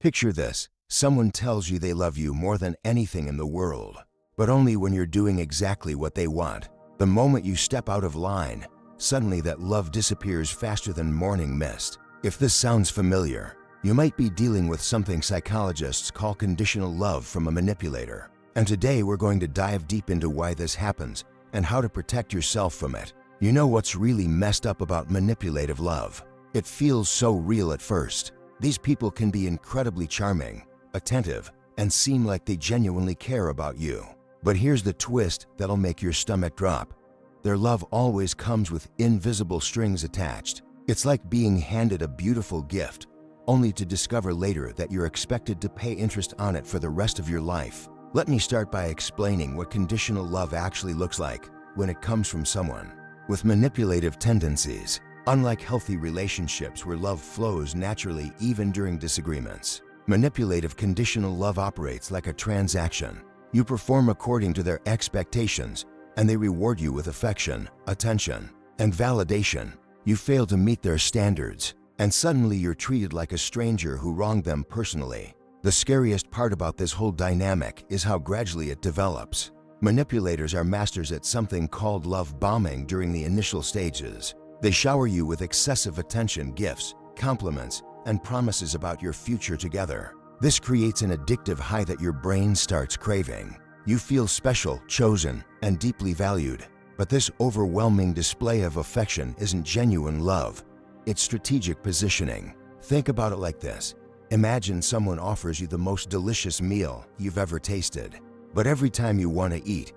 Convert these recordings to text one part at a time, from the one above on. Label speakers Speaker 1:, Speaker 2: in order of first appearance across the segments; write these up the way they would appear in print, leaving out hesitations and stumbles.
Speaker 1: Picture this. Someone tells you they love you more than anything in the world, but only when you're doing exactly what they want. The moment you step out of line, suddenly that love disappears faster than morning mist. If this sounds familiar, you might be dealing with something psychologists call conditional love from a manipulator. And today we're going to dive deep into why this happens and how to protect yourself from it. You know what's really messed up about manipulative love? It feels so real at first. These people can be incredibly charming, attentive, and seem like they genuinely care about you. But here's the twist that'll make your stomach drop. Their love always comes with invisible strings attached. It's like being handed a beautiful gift, only to discover later that you're expected to pay interest on it for the rest of your life. Let me start by explaining what conditional love actually looks like when it comes from someone with manipulative tendencies. Unlike healthy relationships where love flows naturally even during disagreements, manipulative conditional love operates like a transaction. You perform according to their expectations, and they reward you with affection, attention, and validation. You fail to meet their standards, and suddenly you're treated like a stranger who wronged them personally. The scariest part about this whole dynamic is how gradually it develops. Manipulators are masters at something called love bombing during the initial stages. They shower you with excessive attention, gifts, compliments, and promises about your future together. This creates an addictive high that your brain starts craving. You feel special, chosen, and deeply valued. But this overwhelming display of affection isn't genuine love. It's strategic positioning. Think about it like this. Imagine someone offers you the most delicious meal you've ever tasted. But every time you want to eat,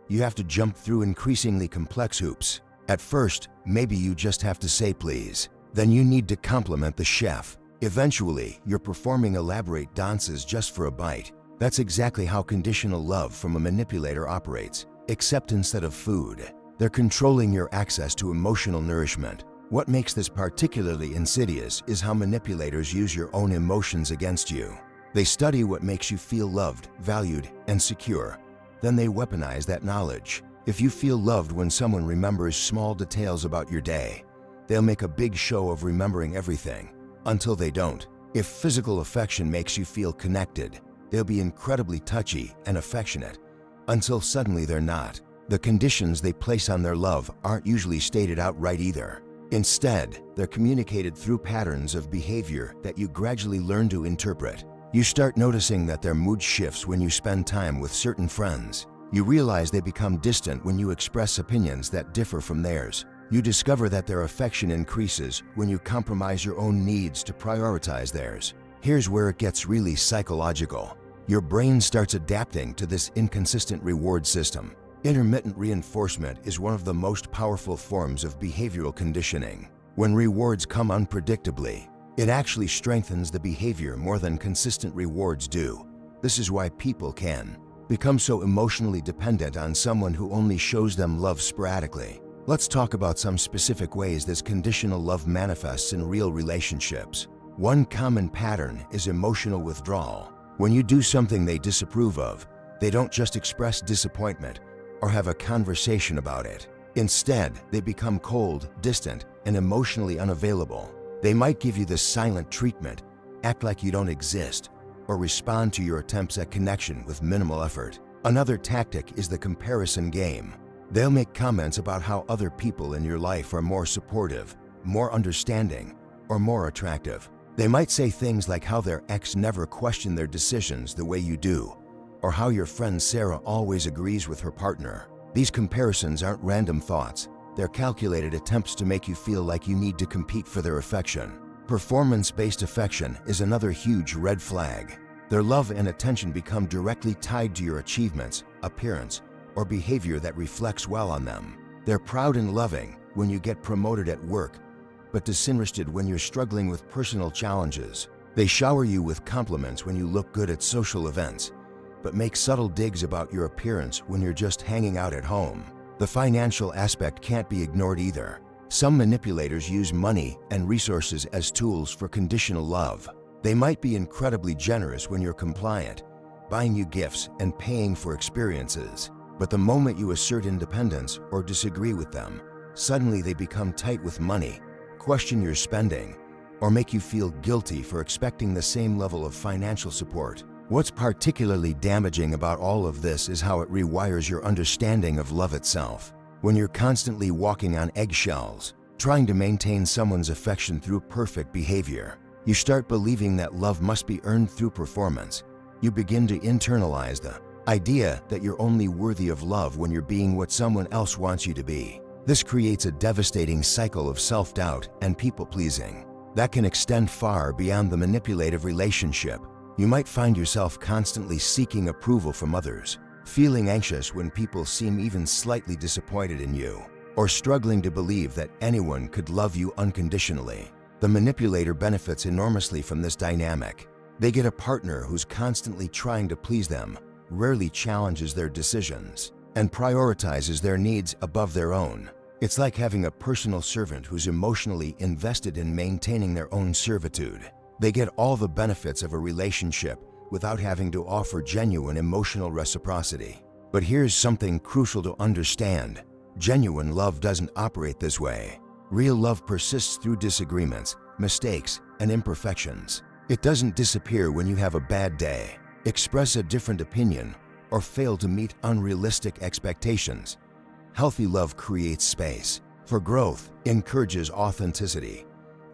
Speaker 1: you have to jump through increasingly complex hoops. At first, maybe you just have to say please. Then you need to compliment the chef. Eventually, you're performing elaborate dances just for a bite. That's exactly how conditional love from a manipulator operates, except instead of food, they're controlling your access to emotional nourishment. What makes this particularly insidious is how manipulators use your own emotions against you. They study what makes you feel loved, valued, and secure. Then they weaponize that knowledge. If you feel loved when someone remembers small details about your day, they'll make a big show of remembering everything, until they don't. If physical affection makes you feel connected, they'll be incredibly touchy and affectionate, until suddenly they're not. The conditions they place on their love aren't usually stated outright either. Instead, they're communicated through patterns of behavior that you gradually learn to interpret. You start noticing that their mood shifts when you spend time with certain friends. You realize they become distant when you express opinions that differ from theirs. You discover that their affection increases when you compromise your own needs to prioritize theirs. Here's where it gets really psychological. Your brain starts adapting to this inconsistent reward system. Intermittent reinforcement is one of the most powerful forms of behavioral conditioning. When rewards come unpredictably, it actually strengthens the behavior more than consistent rewards do. This is why people can become so emotionally dependent on someone who only shows them love sporadically. Let's talk about some specific ways this conditional love manifests in real relationships. One common pattern is emotional withdrawal. When you do something they disapprove of, they don't just express disappointment or have a conversation about it. Instead, they become cold, distant, and emotionally unavailable. They might give you the silent treatment, act like you don't exist, or respond to your attempts at connection with minimal effort. Another tactic is the comparison game. They'll make comments about how other people in your life are more supportive, more understanding, or more attractive. They might say things like how their ex never questioned their decisions the way you do, or how your friend Sarah always agrees with her partner. These comparisons aren't random thoughts. They're calculated attempts to make you feel like you need to compete for their affection. Performance-based affection is another huge red flag. Their love and attention become directly tied to your achievements, appearance, or behavior that reflects well on them. They're proud and loving when you get promoted at work, but disinterested when you're struggling with personal challenges. They shower you with compliments when you look good at social events, but make subtle digs about your appearance when you're just hanging out at home. The financial aspect can't be ignored either. Some manipulators use money and resources as tools for conditional love. They might be incredibly generous when you're compliant, buying you gifts and paying for experiences. But the moment you assert independence or disagree with them, suddenly they become tight with money, question your spending, or make you feel guilty for expecting the same level of financial support. What's particularly damaging about all of this is how it rewires your understanding of love itself. When you're constantly walking on eggshells, trying to maintain someone's affection through perfect behavior, you start believing that love must be earned through performance. You begin to internalize the idea that you're only worthy of love when you're being what someone else wants you to be. This creates a devastating cycle of self-doubt and people-pleasing that can extend far beyond the manipulative relationship. You might find yourself constantly seeking approval from others, feeling anxious when people seem even slightly disappointed in you, or struggling to believe that anyone could love you unconditionally. The manipulator benefits enormously from this dynamic. They get a partner who's constantly trying to please them, rarely challenges their decisions, and prioritizes their needs above their own. It's like having a personal servant who's emotionally invested in maintaining their own servitude. They get all the benefits of a relationship without having to offer genuine emotional reciprocity. But here's something crucial to understand. Genuine love doesn't operate this way. Real love persists through disagreements, mistakes, and imperfections. It doesn't disappear when you have a bad day, express a different opinion, or fail to meet unrealistic expectations. Healthy love creates space for growth, encourages authenticity,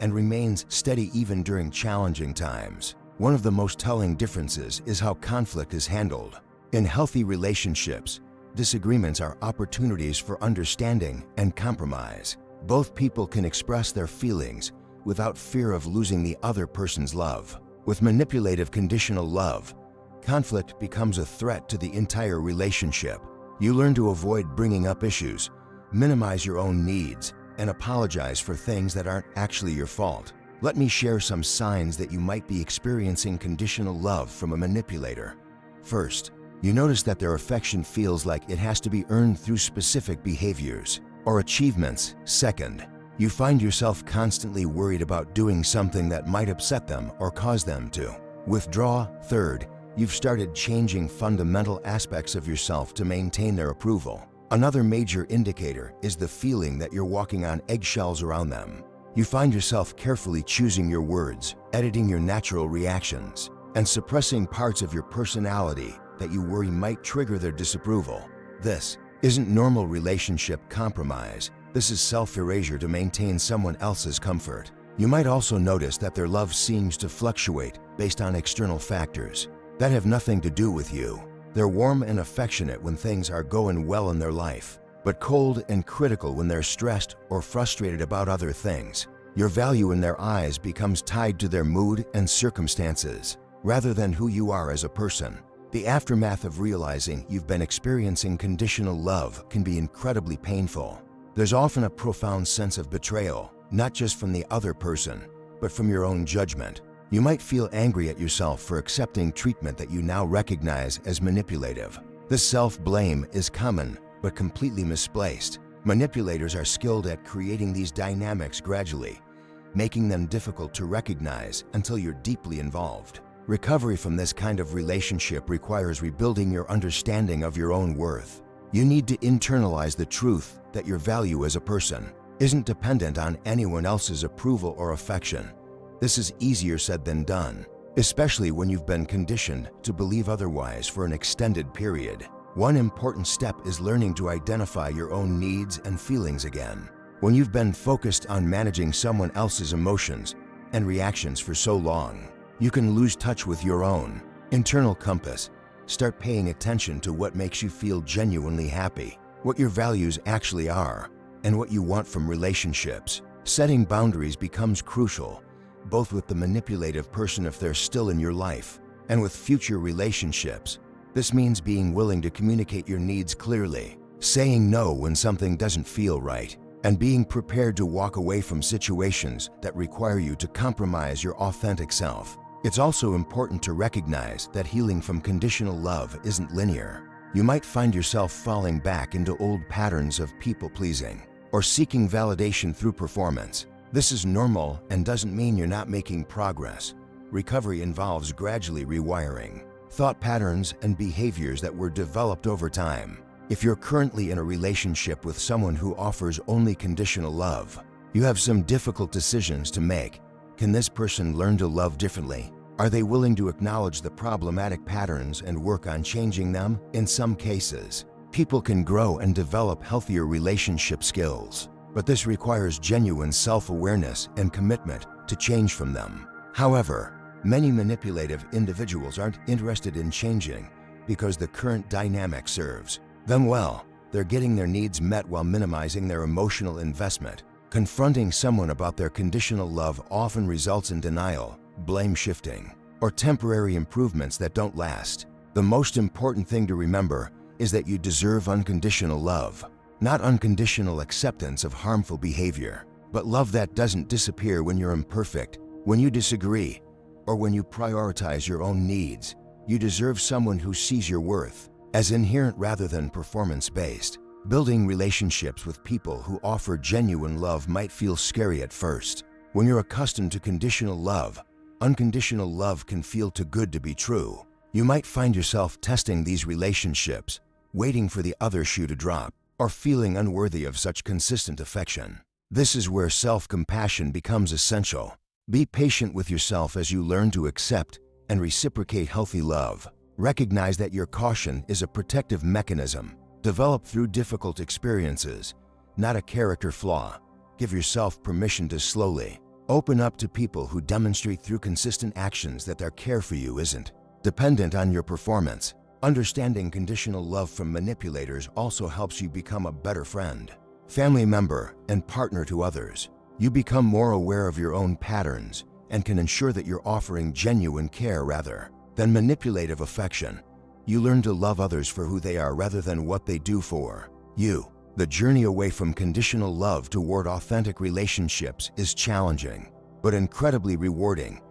Speaker 1: and remains steady even during challenging times. One of the most telling differences is how conflict is handled. In healthy relationships, disagreements are opportunities for understanding and compromise. Both people can express their feelings without fear of losing the other person's love. With manipulative conditional love, conflict becomes a threat to the entire relationship. You learn to avoid bringing up issues, minimize your own needs, and apologize for things that aren't actually your fault. Let me share some signs that you might be experiencing conditional love from a manipulator. First, you notice that their affection feels like it has to be earned through specific behaviors or achievements. Second, you find yourself constantly worried about doing something that might upset them or cause them to withdraw. Third, you've started changing fundamental aspects of yourself to maintain their approval. Another major indicator is the feeling that you're walking on eggshells around them. You find yourself carefully choosing your words, editing your natural reactions, and suppressing parts of your personality that you worry might trigger their disapproval. This isn't normal relationship compromise. This is self-erasure to maintain someone else's comfort. You might also notice that their love seems to fluctuate based on external factors that have nothing to do with you. They're warm and affectionate when things are going well in their life, but cold and critical when they're stressed or frustrated about other things. Your value in their eyes becomes tied to their mood and circumstances, rather than who you are as a person. The aftermath of realizing you've been experiencing conditional love can be incredibly painful. There's often a profound sense of betrayal, not just from the other person, but from your own judgment. You might feel angry at yourself for accepting treatment that you now recognize as manipulative. This self-blame is common, but completely misplaced. Manipulators are skilled at creating these dynamics gradually, making them difficult to recognize until you're deeply involved. Recovery from this kind of relationship requires rebuilding your understanding of your own worth. You need to internalize the truth that your value as a person isn't dependent on anyone else's approval or affection. This is easier said than done, especially when you've been conditioned to believe otherwise for an extended period. One important step is learning to identify your own needs and feelings again. When you've been focused on managing someone else's emotions and reactions for so long, you can lose touch with your own internal compass. Start paying attention to what makes you feel genuinely happy, what your values actually are, and what you want from relationships. Setting boundaries becomes crucial, both with the manipulative person if they're still in your life, and with future relationships. This means being willing to communicate your needs clearly, saying no when something doesn't feel right, and being prepared to walk away from situations that require you to compromise your authentic self. It's also important to recognize that healing from conditional love isn't linear. You might find yourself falling back into old patterns of people-pleasing or seeking validation through performance. This is normal and doesn't mean you're not making progress. Recovery involves gradually rewiring thought patterns and behaviors that were developed over time. If you're currently in a relationship with someone who offers only conditional love, you have some difficult decisions to make. Can this person learn to love differently? Are they willing to acknowledge the problematic patterns and work on changing them? In some cases, people can grow and develop healthier relationship skills, but this requires genuine self-awareness and commitment to change from them. However, many manipulative individuals aren't interested in changing because the current dynamic serves them well. They're getting their needs met while minimizing their emotional investment. Confronting someone about their conditional love often results in denial, blame shifting, or temporary improvements that don't last. The most important thing to remember is that you deserve unconditional love, not unconditional acceptance of harmful behavior, but love that doesn't disappear when you're imperfect, when you disagree, or when you prioritize your own needs. You deserve someone who sees your worth as inherent rather than performance-based. Building relationships with people who offer genuine love might feel scary at first. When you're accustomed to conditional love, unconditional love can feel too good to be true. You might find yourself testing these relationships, waiting for the other shoe to drop, or feeling unworthy of such consistent affection. This is where self-compassion becomes essential. Be patient with yourself as you learn to accept and reciprocate healthy love. Recognize that your caution is a protective mechanism developed through difficult experiences, not a character flaw. Give yourself permission to slowly open up to people who demonstrate through consistent actions that their care for you isn't dependent on your performance. Understanding conditional love from manipulators also helps you become a better friend, family member, and partner to others. You become more aware of your own patterns and can ensure that you're offering genuine care rather than manipulative affection. You learn to love others for who they are rather than what they do for you. The journey away from conditional love toward authentic relationships is challenging, but incredibly rewarding.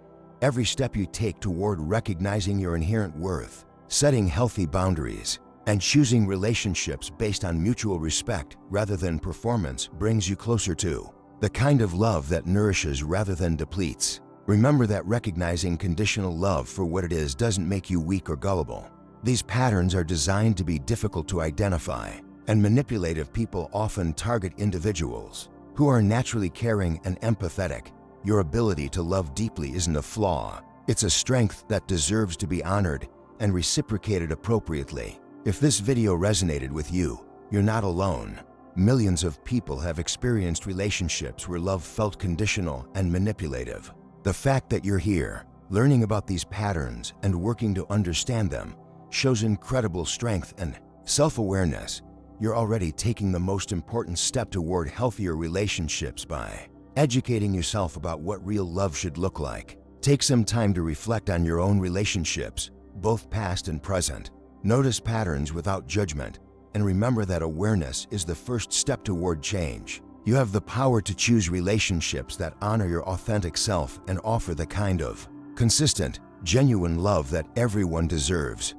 Speaker 1: Every step you take toward recognizing your inherent worth, setting healthy boundaries, and choosing relationships based on mutual respect rather than performance brings you closer to the kind of love that nourishes rather than depletes. Remember that recognizing conditional love for what it is doesn't make you weak or gullible. These patterns are designed to be difficult to identify, and manipulative people often target individuals who are naturally caring and empathetic. Your ability to love deeply isn't a flaw. It's a strength that deserves to be honored and reciprocated appropriately. If this video resonated with you, you're not alone. Millions of people have experienced relationships where love felt conditional and manipulative. The fact that you're here, learning about these patterns and working to understand them, shows incredible strength and self-awareness. You're already taking the most important step toward healthier relationships by educating yourself about what real love should look like. Take some time to reflect on your own relationships, both past and present. Notice patterns without judgment, and remember that awareness is the first step toward change. You have the power to choose relationships that honor your authentic self and offer the kind of consistent, genuine love that everyone deserves.